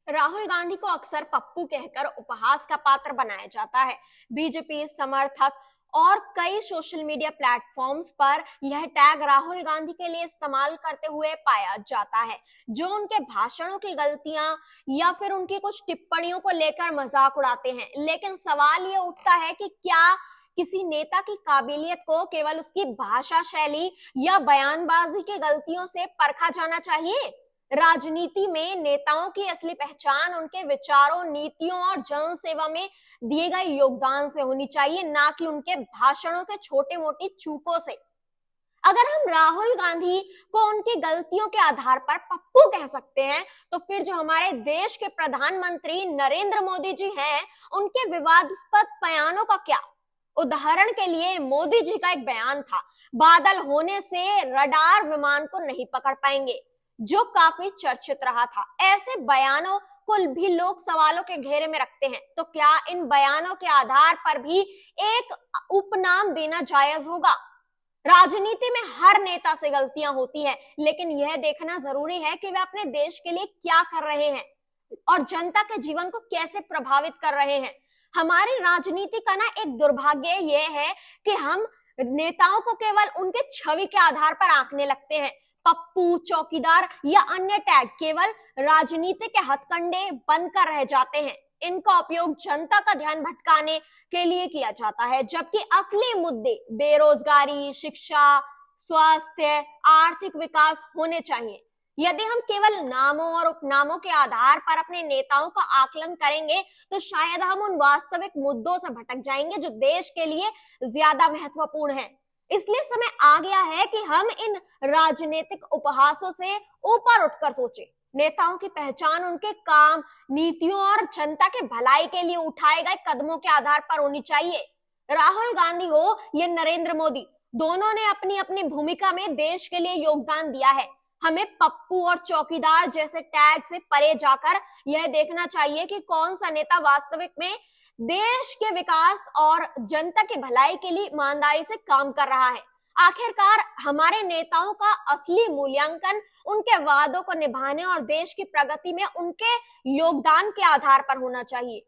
राहुल गांधी को अक्सर पप्पू कहकर उपहास का पात्र बनाया जाता है। बीजेपी समर्थक और कई सोशल मीडिया प्लेटफॉर्म्स पर यह टैग राहुल गांधी के लिए इस्तेमाल करते हुए पाया जाता है, जो उनके भाषणों की गलतियां या फिर उनकी कुछ टिप्पणियों को लेकर मजाक उड़ाते हैं। लेकिन सवाल ये उठता है कि क्या किसी नेता की काबिलियत को केवल उसकी भाषा शैली या बयानबाजी की गलतियों से परखा जाना चाहिए? राजनीति में नेताओं की असली पहचान उनके विचारों, नीतियों और जन सेवा में दिए गए योगदान से होनी चाहिए, ना कि उनके भाषणों के छोटे मोटी चूकों से। अगर हम राहुल गांधी को उनकी गलतियों के आधार पर पप्पू कह सकते हैं, तो फिर जो हमारे देश के प्रधानमंत्री नरेंद्र मोदी जी हैं, उनके विवादास्पद बयानों का क्या? उदाहरण के लिए मोदी जी का एक बयान था, बादल होने से रडार विमान को नहीं पकड़ पाएंगे, जो काफी चर्चित रहा था। ऐसे बयानों को भी लोग सवालों के घेरे में रखते हैं। तो क्या इन बयानों के आधार पर भी एक उपनाम देना जायज होगा? राजनीति में हर नेता से गलतियां होती हैं, लेकिन यह देखना जरूरी है कि वे अपने देश के लिए क्या कर रहे हैं और जनता के जीवन को कैसे प्रभावित कर रहे हैं। हमारी राजनीति का ना एक दुर्भाग्य यह है कि हम नेताओं को केवल उनके छवि के आधार पर आंकने लगते हैं। पप्पू, चौकीदार या अन्य टैग केवल राजनीति के हथकंडे बनकर रह जाते हैं। इनका उपयोग जनता का ध्यान भटकाने के लिए किया जाता है, जबकि असली मुद्दे बेरोजगारी, शिक्षा, स्वास्थ्य, आर्थिक विकास होने चाहिए। यदि हम केवल नामों और उपनामों के आधार पर अपने नेताओं का आकलन करेंगे, तो शायद हम उन वास्तविक मुद्दों से भटक जाएंगे जो देश के लिए ज्यादा महत्वपूर्ण है। इसलिए समय आ गया है कि हम इन राजनीतिक उपहासों से ऊपर उठकर सोचें। नेताओं की पहचान उनके काम, नीतियों और जनता के भलाई के लिए उठाए गए कदमों के आधार पर होनी चाहिए। राहुल गांधी हो या नरेंद्र मोदी, दोनों ने अपनी अपनी भूमिका में देश के लिए योगदान दिया है। हमें पप्पू और चौकीदार जैसे टैग से परे जाकर यह देखना चाहिए कि कौन सा नेता वास्तविक में देश के विकास और जनता की भलाई के लिए ईमानदारी से काम कर रहा है। आखिरकार हमारे नेताओं का असली मूल्यांकन उनके वादों को निभाने और देश की प्रगति में उनके योगदान के आधार पर होना चाहिए।